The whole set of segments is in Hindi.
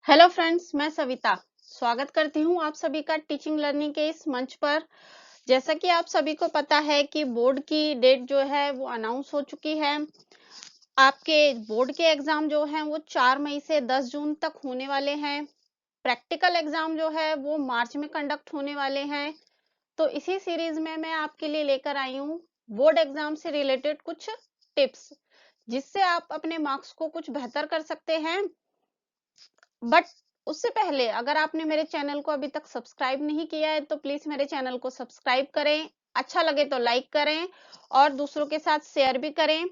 हेलो फ्रेंड्स, मैं सविता स्वागत करती हूँ आप सभी का टीचिंग लर्निंग के इस मंच पर। जैसा कि आप सभी को पता है कि बोर्ड की डेट जो है वो अनाउंस हो चुकी है। आपके बोर्ड के एग्जाम जो हैं वो 4 मई से 10 जून तक होने वाले हैं। प्रैक्टिकल एग्जाम जो है वो मार्च में कंडक्ट होने वाले हैं। तो इसी सीरीज में मैं आपके लिए लेकर आई हूँ बोर्ड एग्जाम से रिलेटेड कुछ टिप्स, जिससे आप अपने मार्क्स को कुछ बेहतर कर सकते हैं। बट उससे पहले अगर आपने मेरे चैनल को अभी तक सब्सक्राइब नहीं किया है तो प्लीज मेरे चैनल को सब्सक्राइब करें, अच्छा लगे तो लाइक करें और दूसरों के साथ शेयर भी करें।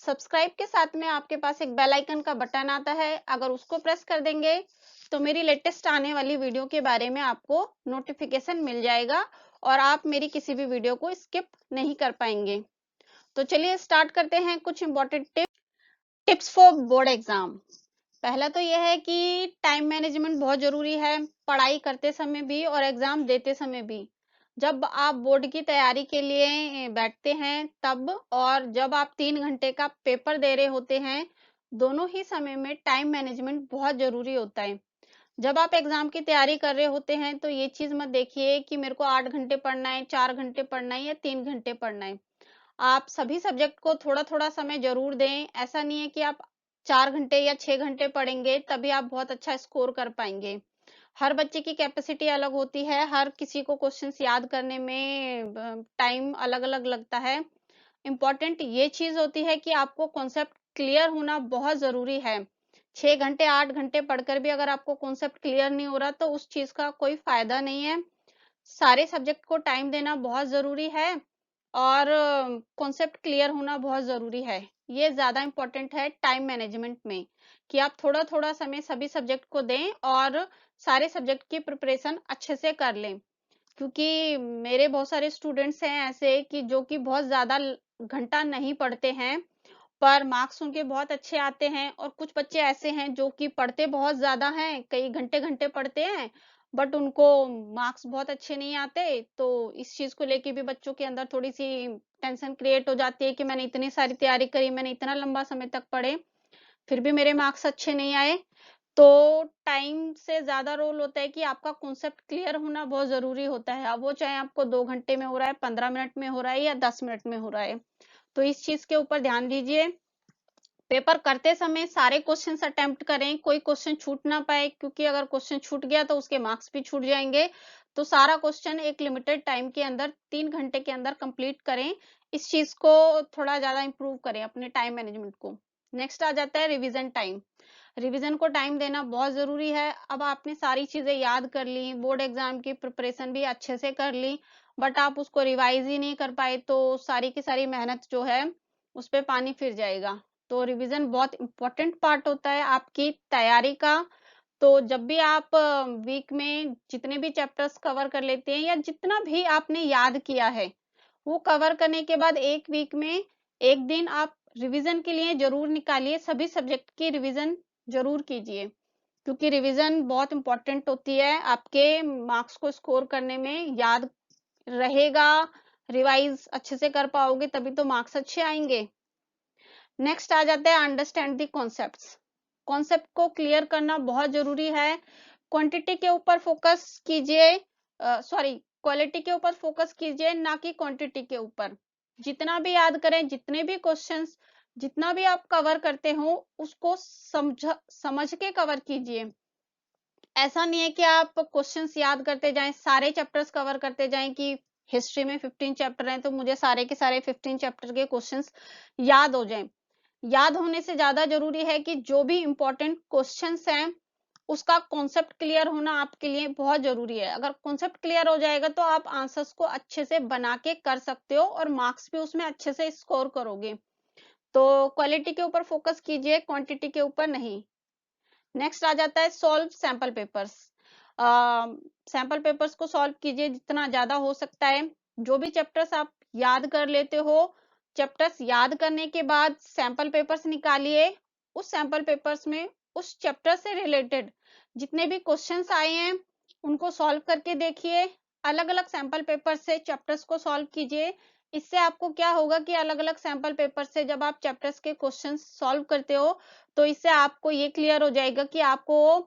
सब्सक्राइब के साथ में आपके पास एक बेल आइकन का बटन आता है, अगर उसको प्रेस कर देंगे तो मेरी लेटेस्ट आने वाली वीडियो के बारे में आपको नोटिफिकेशन मिल जाएगा और आप मेरी किसी भी वीडियो को स्किप नहीं कर पाएंगे। तो चलिए स्टार्ट करते हैं कुछ important tips for board exam. पहला तो यह है कि टाइम मैनेजमेंट बहुत जरूरी है, पढ़ाई करते समय भी और एग्जाम देते समय भी। जब आप बोर्ड की तैयारी के लिए बैठते हैं तब, और जब आप 3 घंटे का पेपर दे रहे होते हैं, दोनों ही समय में टाइम मैनेजमेंट बहुत जरूरी होता है। जब आप एग्जाम की तैयारी कर रहे होते हैं तो ये चीज मत देखिए कि मेरे को 8 घंटे पढ़ना है, 4 घंटे पढ़ना है या 3 घंटे पढ़ना है। आप सभी सब्जेक्ट को थोड़ा थोड़ा समय जरूर दें। ऐसा नहीं है कि आप 4 घंटे या 6 घंटे पढ़ेंगे तभी आप बहुत अच्छा स्कोर कर पाएंगे। हर बच्चे की कैपेसिटी अलग होती है, हर किसी को क्वेश्चंस याद करने में टाइम अलग अलग लगता है। इम्पोर्टेंट ये चीज होती है कि आपको कॉन्सेप्ट क्लियर होना बहुत जरूरी है। 6 घंटे 8 घंटे पढ़कर भी अगर आपको कॉन्सेप्ट क्लियर नहीं हो रहा तो उस चीज का कोई फायदा नहीं है। सारे सब्जेक्ट को टाइम देना बहुत जरूरी है और कॉन्सेप्ट क्लियर होना बहुत जरूरी है। ये ज्यादा इंपॉर्टेंट है टाइम मैनेजमेंट में, कि आप थोड़ा थोड़ा समय सभी सब्जेक्ट को दें और सारे सब्जेक्ट की प्रिपरेशन अच्छे से कर लें। क्योंकि मेरे बहुत सारे स्टूडेंट्स हैं ऐसे कि जो कि बहुत ज्यादा घंटा नहीं पढ़ते हैं पर मार्क्स उनके बहुत अच्छे आते हैं, और कुछ बच्चे ऐसे हैं जो कि पढ़ते बहुत ज्यादा हैं, कई घंटे घंटे पढ़ते हैं, बट उनको मार्क्स बहुत अच्छे नहीं आते। तो इस चीज को लेके भी बच्चों के अंदर थोड़ी सी टेंशन क्रिएट हो जाती है कि मैंने इतनी सारी तैयारी करी, मैंने इतना लंबा समय तक पढ़े, फिर भी मेरे मार्क्स अच्छे नहीं आए। तो टाइम से ज्यादा रोल होता है कि आपका कॉन्सेप्ट क्लियर होना बहुत जरूरी होता है। अब वो चाहे आपको 2 घंटे में हो रहा है, 15 मिनट में हो रहा है या 10 मिनट में हो रहा है। तो इस चीज के ऊपर ध्यान दीजिए। पेपर करते समय सारे क्वेश्चंस अटेम्प्ट करें, कोई क्वेश्चन छूट ना पाए, क्योंकि अगर क्वेश्चन छूट गया तो उसके मार्क्स भी छूट जाएंगे। तो सारा क्वेश्चन एक लिमिटेड टाइम के अंदर 3 घंटे के अंदर कंप्लीट करें। इस चीज को थोड़ा ज्यादा इंप्रूव करें अपने टाइम मैनेजमेंट को। नेक्स्ट आ जाता है रिवीजन टाइम। रिवीजन को टाइम देना बहुत जरूरी है। अब आपने सारी चीजें याद कर ली, बोर्ड एग्जाम की प्रिपरेशन भी अच्छे से कर ली, बट आप उसको रिवाइज ही नहीं कर पाए तो सारी की सारी मेहनत जो है उस पे पानी फिर जाएगा। तो रिवीजन बहुत इंपॉर्टेंट पार्ट होता है आपकी तैयारी का। तो जब भी आप वीक में जितने भी चैप्टर्स कवर कर लेते हैं या जितना भी आपने याद किया है वो कवर करने के बाद एक वीक में एक दिन आप रिवीजन के लिए जरूर निकालिए। सभी सब्जेक्ट की रिवीजन जरूर कीजिए, क्योंकि रिवीजन बहुत इंपॉर्टेंट होती है आपके मार्क्स को स्कोर करने में। याद रहेगा, रिवाइज अच्छे से कर पाओगे तभी तो मार्क्स अच्छे आएंगे। नेक्स्ट आ जाता है अंडरस्टैंड द कॉन्सेप्ट्स। कॉन्सेप्ट को क्लियर करना बहुत जरूरी है। क्वांटिटी के ऊपर फोकस कीजिए, सॉरी, क्वालिटी के ऊपर फोकस कीजिए, ना कि क्वांटिटी के ऊपर। जितना भी याद करें, जितने भी क्वेश्चंस, जितना भी आप कवर करते हो उसको समझ के कवर कीजिए। ऐसा नहीं है कि आप क्वेश्चंस याद करते जाएं, सारे चैप्टर्स कवर करते जाएं कि हिस्ट्री में 15 चैप्टर हैं तो मुझे सारे के सारे 15 चैप्टर के क्वेश्चंस याद हो जाएं। याद होने से ज्यादा जरूरी है कि जो भी इंपॉर्टेंट क्वेश्चंस हैं उसका कॉन्सेप्ट क्लियर होना आपके लिए बहुत जरूरी है। अगर कॉन्सेप्ट क्लियर हो जाएगा तो आप आंसर्स को अच्छे से बना के कर सकते हो और मार्क्स भी उसमें अच्छे से स्कोर करोगे। तो क्वालिटी के ऊपर फोकस कीजिए, क्वांटिटी के ऊपर नहीं। नेक्स्ट आ जाता है solve sample papers. Sample papers को सॉल्व कीजिए जितना ज्यादा हो सकता है। जो भी चैप्टर्स आप याद कर लेते हो, चैप्टर्स याद करने के बाद सैंपल पेपर्स निकालिए। उस सैंपल पेपर्स में उस चैप्टर से रिलेटेड जितने भी क्वेश्चंस आए हैं उनको सॉल्व करके देखिए। अलग अलग सैंपल पेपर से चैप्टर्स को सॉल्व कीजिए। इससे आपको क्या होगा कि अलग अलग सैंपल पेपर से जब आप चैप्टर्स के क्वेश्चंस सॉल्व करते हो तो इससे आपको ये क्लियर हो जाएगा कि आपको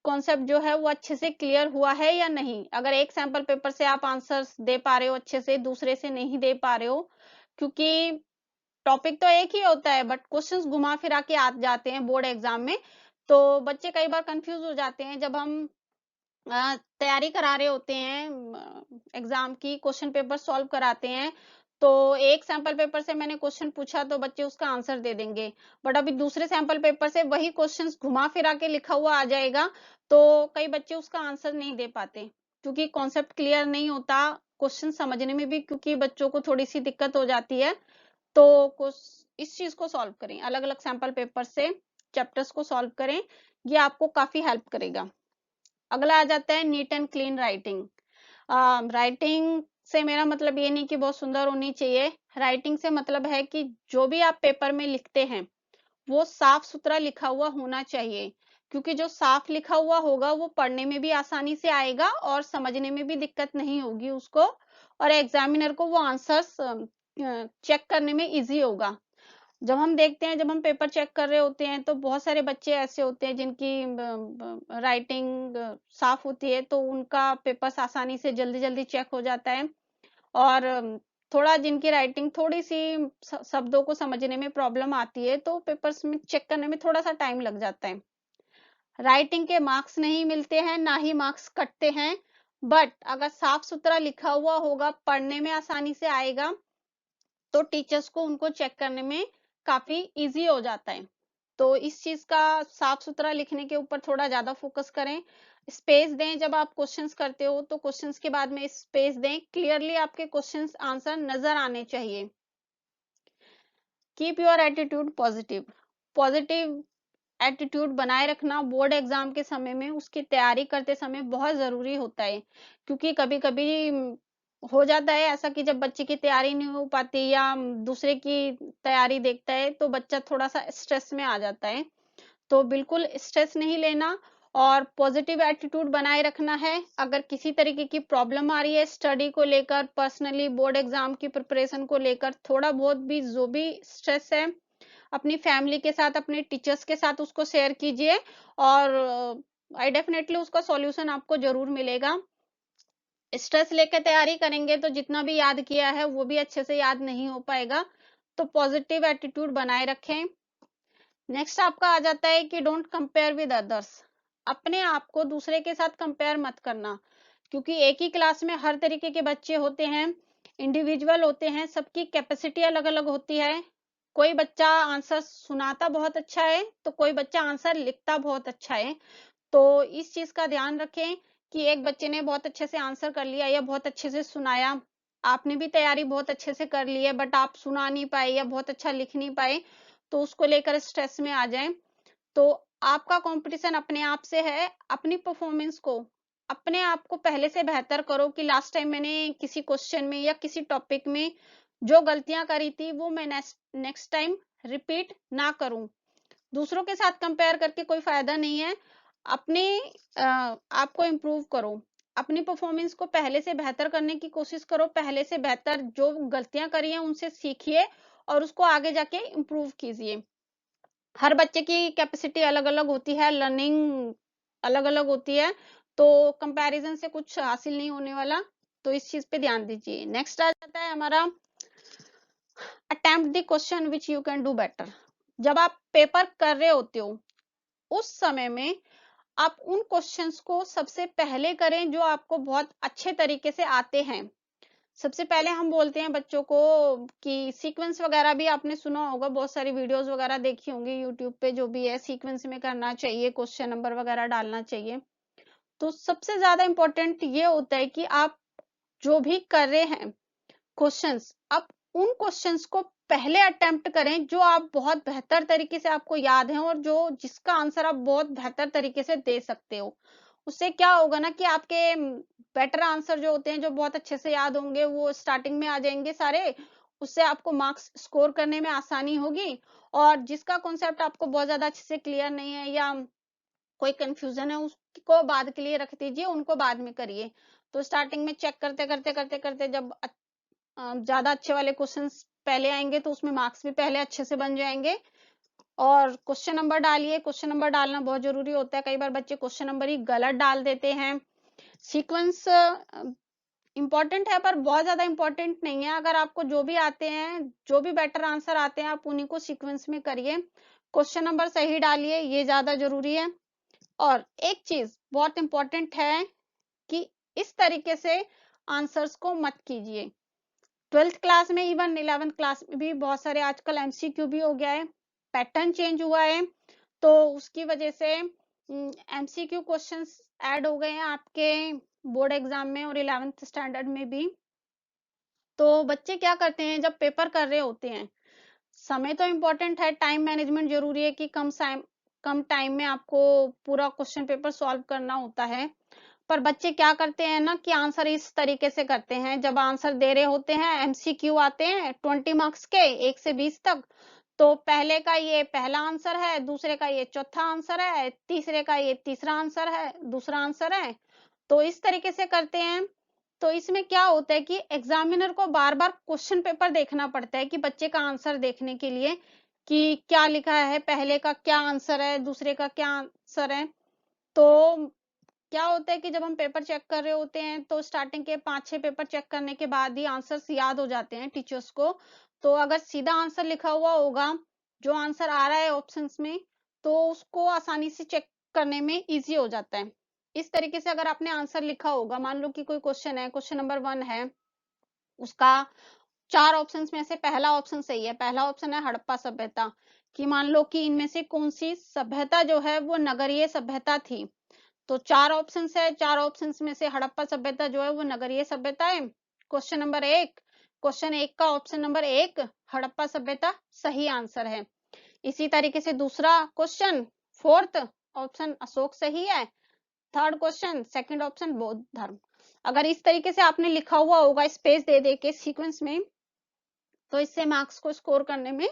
कॉन्सेप्ट जो है वो अच्छे से क्लियर हुआ है या नहीं। अगर एक सैंपल पेपर से आप आंसर्स दे पा रहे हो अच्छे से, दूसरे से नहीं दे पा रहे हो, क्योंकि टॉपिक तो एक ही होता है बट क्वेश्चंस घुमा फिरा के आ जाते हैं बोर्ड एग्जाम में, तो बच्चे कई बार कंफ्यूज हो जाते हैं। जब हम तैयारी करा रहे होते हैं एग्जाम की, क्वेश्चन पेपर सॉल्व कराते हैं, तो एक सैंपल पेपर से मैंने क्वेश्चन पूछा तो बच्चे उसका आंसर दे देंगे, बट अभी दूसरे सैंपल पेपर से वही क्वेश्चंस घुमा फिरा के लिखा हुआ आ जाएगा, तो कई बच्चे उसका आंसर नहीं दे पाते क्योंकि कॉन्सेप्ट क्लियर नहीं होता, क्वेश्चन समझने में भी क्योंकि बच्चों को थोड़ी सी दिक्कत हो जाती है। तो इस चीज को सॉल्व करें, अलग अलग सैंपल पेपर से चैप्टर्स को सॉल्व करें, ये आपको काफी हेल्प करेगा। अगला आ जाता है neat and clean writing. Writing से मेरा मतलब ये नहीं कि बहुत सुंदर होनी चाहिए, राइटिंग से मतलब है कि जो भी आप पेपर में लिखते हैं वो साफ सुथरा लिखा हुआ होना चाहिए, क्योंकि जो साफ लिखा हुआ होगा वो पढ़ने में भी आसानी से आएगा और समझने में भी दिक्कत नहीं होगी उसको, और एग्जामिनर को वो आंसर्स चेक करने में इजी होगा। जब हम देखते हैं, जब हम पेपर चेक कर रहे होते हैं तो बहुत सारे बच्चे ऐसे होते हैं जिनकी राइटिंग साफ होती है, तो उनका पेपर्स आसानी से जल्दी जल्दी चेक हो जाता है, और थोड़ा जिनकी राइटिंग थोड़ी सी शब्दों को समझने में प्रॉब्लम आती है तो पेपर्स में चेक करने में थोड़ा सा टाइम लग जाता है। राइटिंग के मार्क्स नहीं मिलते हैं, ना ही मार्क्स कटते हैं, बट अगर साफ सुथरा लिखा हुआ होगा, पढ़ने में आसानी से आएगा, तो टीचर्स को उनको चेक करने में काफी इजी हो जाता है। तो इस चीज का साफ सुथरा लिखने के ऊपर थोड़ा ज्यादा फोकस करें, स्पेस दें, जब आप क्वेश्चंस करते हो तो क्वेश्चंस के बाद में स्पेस दें, क्लियरली आपके क्वेश्चंस आंसर नजर आने चाहिए। Keep your attitude positive. Positive attitude बनाए रखना बोर्ड एग्जाम के समय में, उसकी तैयारी करते समय बहुत जरूरी होता है, क्योंकि कभी कभी हो जाता है ऐसा कि जब बच्चे की तैयारी नहीं हो पाती या दूसरे की तैयारी देखता है तो बच्चा थोड़ा सा स्ट्रेस में आ जाता है। तो बिल्कुल स्ट्रेस नहीं लेना और पॉजिटिव एटीट्यूड बनाए रखना है। अगर किसी तरीके की प्रॉब्लम आ रही है स्टडी को लेकर, पर्सनली बोर्ड एग्जाम की प्रिपरेशन को लेकर, थोड़ा बहुत भी जो भी स्ट्रेस है, अपनी फैमिली के साथ, अपने टीचर्स के साथ उसको शेयर कीजिए, और आई डेफिनेटली उसका सॉल्यूशन आपको जरूर मिलेगा। स्ट्रेस लेकर तैयारी करेंगे तो जितना भी याद किया है वो भी अच्छे से याद नहीं हो पाएगा, तो पॉजिटिव एटीट्यूड बनाए रखें। नेक्स्ट आपका आ जाता है कि डोंट कंपेयर विद अदर्स। अपने आप को दूसरे के साथ कंपेयर मत करना, क्योंकि एक ही क्लास में हर तरीके के बच्चे होते हैं, इंडिविजुअल होते हैं, सबकी कैपेसिटी अलग अलग होती है। कोई बच्चा आंसर सुनाता बहुत अच्छा है तो कोई बच्चा आंसर लिखता बहुत अच्छा है। तो इस चीज का ध्यान रखें कि एक बच्चे ने बहुत अच्छे से आंसर कर लिया या बहुत अच्छे से सुनाया, आपने भी तैयारी बहुत अच्छे से कर ली है बट आप सुना नहीं पाए या बहुत अच्छा लिख नहीं पाए, तो उसको लेकर स्ट्रेस में आ जाए। तो आपका कंपटीशन अपने आप से है, अपनी परफॉर्मेंस को, अपने आप को पहले से बेहतर करो कि लास्ट टाइम मैंने किसी क्वेश्चन में या किसी टॉपिक में जो गलतियां करी थी वो मैं नेक्स्ट टाइम रिपीट ना करूं। दूसरों के साथ कंपेयर करके कोई फायदा नहीं है, अपने आप को इम्प्रूव करो, अपनी परफॉर्मेंस को पहले से बेहतर करने की कोशिश करो, पहले से बेहतर जो गलतियां करी हैं उनसे सीखिए और उसको आगे जाके इम्प्रूव कीजिए। हर बच्चे की कैपेसिटी अलग अलग होती है, लर्निंग अलग अलग होती है, तो कंपैरिजन से कुछ हासिल नहीं होने वाला, तो इस चीज पे ध्यान दीजिए। नेक्स्ट आ जाता है हमारा attempt the question which you can do better. जब आप पेपर कर रहे होते हो उस समय में आप उन क्वेश्चंस को सबसे पहले करें जो आपको बहुत अच्छे तरीके से आते हैं। सबसे पहले हम बोलते हैं बच्चों को कि सीक्वेंस वगैरह भी आपने सुना होगा, बहुत सारी वीडियोस वगैरह देखी होंगी यूट्यूब पे, जो भी है सीक्वेंस में करना चाहिए, क्वेश्चन नंबर वगैरह डालना चाहिए। तो सबसे ज्यादा इंपॉर्टेंट ये होता है कि आप जो भी कर रहे हैं क्वेश्चंस, आप उन क्वेश्चंस को पहले अटेम्प्ट करें जो आप बहुत बेहतर तरीके से आपको याद है और जो जिसका आंसर आप बहुत बेहतर तरीके से दे सकते हो। उससे क्या होगा ना कि आपके बेटर आंसर जो होते हैं, जो बहुत अच्छे से याद होंगे, वो स्टार्टिंग में आ जाएंगे सारे, उससे आपको मार्क्स स्कोर करने में आसानी होगी। और जिसका कॉन्सेप्ट आपको बहुत ज्यादा अच्छे से क्लियर नहीं है या कोई कंफ्यूजन है उसको बाद के लिए रख दीजिए, उनको बाद में करिए। तो स्टार्टिंग में चेक करते करते करते करते जब ज्यादा अच्छे वाले क्वेश्चंस पहले आएंगे तो उसमें मार्क्स भी पहले अच्छे से बन जाएंगे। और क्वेश्चन नंबर डालिए। क्वेश्चन नंबर डालना बहुत जरूरी होता है, कई बार बच्चे क्वेश्चन नंबर ही गलत डाल देते हैं। सीक्वेंस इंपॉर्टेंट है पर बहुत ज्यादा इंपॉर्टेंट नहीं है। अगर आपको जो भी आते हैं, जो भी बेटर आंसर आते हैं, आप उन्हीं को सीक्वेंस में करिए। क्वेश्चन नंबर सही डालिए, ये ज्यादा जरूरी है। और एक चीज बहुत इंपॉर्टेंट है कि इस तरीके से आंसर्स को मत कीजिए। 12th क्लास में, इवन 11th क्लास में भी बहुत सारे आजकल एमसीक्यू भी हो गया है, पैटर्न चेंज हुआ है, तो उसकी वजह से एमसीक्यू क्वेश्चंस ऐड हो गए हैं आपके बोर्ड एग्जाम में और 11th स्टैंडर्ड में भी। तो बच्चे क्या करते हैं जब पेपर कर रहे होते हैं, समय तो इम्पोर्टेंट है, टाइम मैनेजमेंट जरूरी है कि कम टाइम में आपको पूरा क्वेश्चन पेपर सॉल्व करना होता है। पर बच्चे क्या करते हैं ना कि आंसर इस तरीके से करते हैं, जब आंसर दे रहे होते हैं, एमसीक्यू आते हैं 20 मार्क्स के 1 से 20 तक, तो पहले का ये पहला आंसर है, दूसरे का ये चौथा आंसर है, तीसरे का ये तीसरा आंसर है, दूसरा आंसर है, तो इस तरीके से करते हैं। तो इसमें क्या होता है कि एग्जामिनर को बार बार क्वेश्चन पेपर देखना पड़ता है कि बच्चे का आंसर देखने के लिए कि क्या लिखा है, पहले का क्या आंसर है, दूसरे का क्या आंसर है। तो क्या होता है कि जब हम पेपर चेक कर रहे होते हैं तो स्टार्टिंग के 5-6 पेपर चेक करने के बाद ही आंसर्स याद हो जाते हैं टीचर्स को। तो अगर सीधा आंसर लिखा हुआ होगा, जो आंसर आ रहा है ऑप्शंस में, तो उसको आसानी से चेक करने में इजी हो जाता है। इस तरीके से अगर आपने आंसर लिखा होगा, मान लो कि कोई क्वेश्चन है, क्वेश्चन नंबर 1 है, उसका 4 ऑप्शंस में से पहला ऑप्शन सही है, पहला ऑप्शन है हड़प्पा सभ्यता, कि मान लो कि इनमें से कौन सी सभ्यता जो है वो नगरीय सभ्यता थी। तो 4 ऑप्शंस है, 4 ऑप्शंस में से हड़प्पा सभ्यता जो है वो नगरीय सभ्यता है। क्वेश्चन नंबर 1, क्वेश्चन 1 का ऑप्शन नंबर 1 हड़प्पा सभ्यता सही आंसर है। इसी तरीके से दूसरा क्वेश्चन, फोर्थ ऑप्शन अशोक सही है, थर्ड क्वेश्चन सेकंड ऑप्शन बौद्ध धर्म। अगर इस तरीके से आपने लिखा हुआ होगा स्पेस दे दे के सीक्वेंस में, तो इससे मार्क्स को स्कोर करने में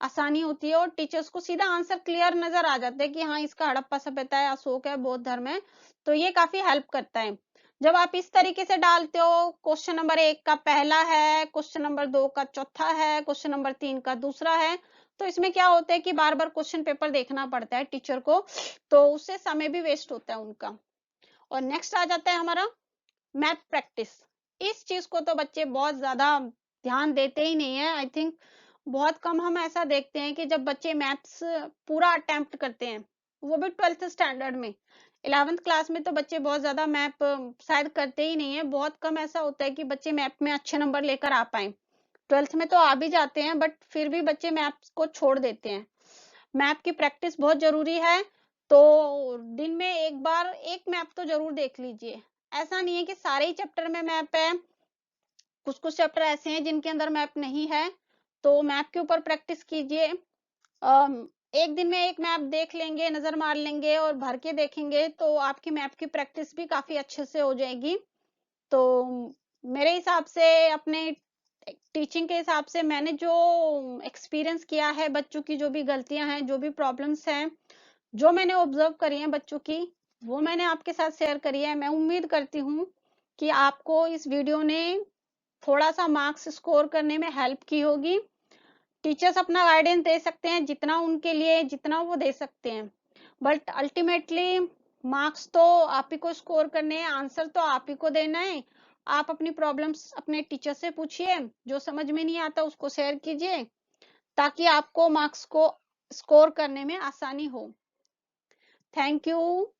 आसानी होती है और टीचर्स को सीधा आंसर क्लियर नजर आ जाता है कि हाँ इसका हड़प्पा सभ्यता है, अशोक है, बौद्ध धर्म है। तो ये काफी हेल्प करता है जब आप इस तरीके से डालते हो। क्वेश्चन नंबर 1 का पहला है, क्वेश्चन नंबर 2 का चौथा है, क्वेश्चन नंबर 3 का दूसरा है, तो इसमें क्या होता है कि बार बार क्वेश्चन पेपर देखना पड़ता है टीचर को, तो उससे समय भी वेस्ट होता है उनका। और नेक्स्ट आ जाता है हमारा मैथ प्रैक्टिस। इस चीज को तो बच्चे बहुत ज्यादा ध्यान देते ही नहीं है। आई थिंक बहुत कम हम ऐसा देखते हैं कि जब बच्चे मैथ्स पूरा अटेम्प्ट करते हैं, वो भी 12th स्टैंडर्ड में। 11th क्लास में तो बच्चे बहुत ज्यादा मैथ शायद करते ही नहीं है, बहुत कम ऐसा होता है कि बच्चे मैथ में अच्छे नंबर लेकर आ पाए। 12th में तो आ भी जाते हैं बट फिर भी बच्चे मैथ्स को छोड़ देते हैं। मैप की प्रैक्टिस बहुत जरूरी है, तो दिन में एक बार एक मैप तो जरूर देख लीजिए। ऐसा नहीं है कि सारे ही चैप्टर में मैप है, कुछ कुछ चैप्टर ऐसे हैं जिनके अंदर मैप नहीं है, तो मैप के ऊपर प्रैक्टिस कीजिए। एक दिन में एक मैप देख लेंगे, नजर मार लेंगे और भर के देखेंगे तो आपकी मैप की प्रैक्टिस भी काफी अच्छे से हो जाएगी। तो मेरे हिसाब से, अपने टीचिंग के हिसाब से, मैंने जो एक्सपीरियंस किया है, बच्चों की जो भी गलतियां हैं, जो भी प्रॉब्लम्स हैं, जो मैंने ऑब्जर्व करी हैं बच्चों की, वो मैंने आपके साथ शेयर करी है। मैं उम्मीद करती हूँ कि आपको इस वीडियो ने थोड़ा सा मार्क्स स्कोर करने में हेल्प की होगी। टीचर्स अपना गाइडेंस दे सकते हैं जितना उनके लिए, जितना वो दे सकते हैं, बट अल्टीमेटली मार्क्स तो आप ही को स्कोर करने हैं, आंसर तो आप ही को देना है। आप अपनी प्रॉब्लम्स अपने टीचर से पूछिए, जो समझ में नहीं आता उसको शेयर कीजिए, ताकि आपको मार्क्स को स्कोर करने में आसानी हो। Thank you.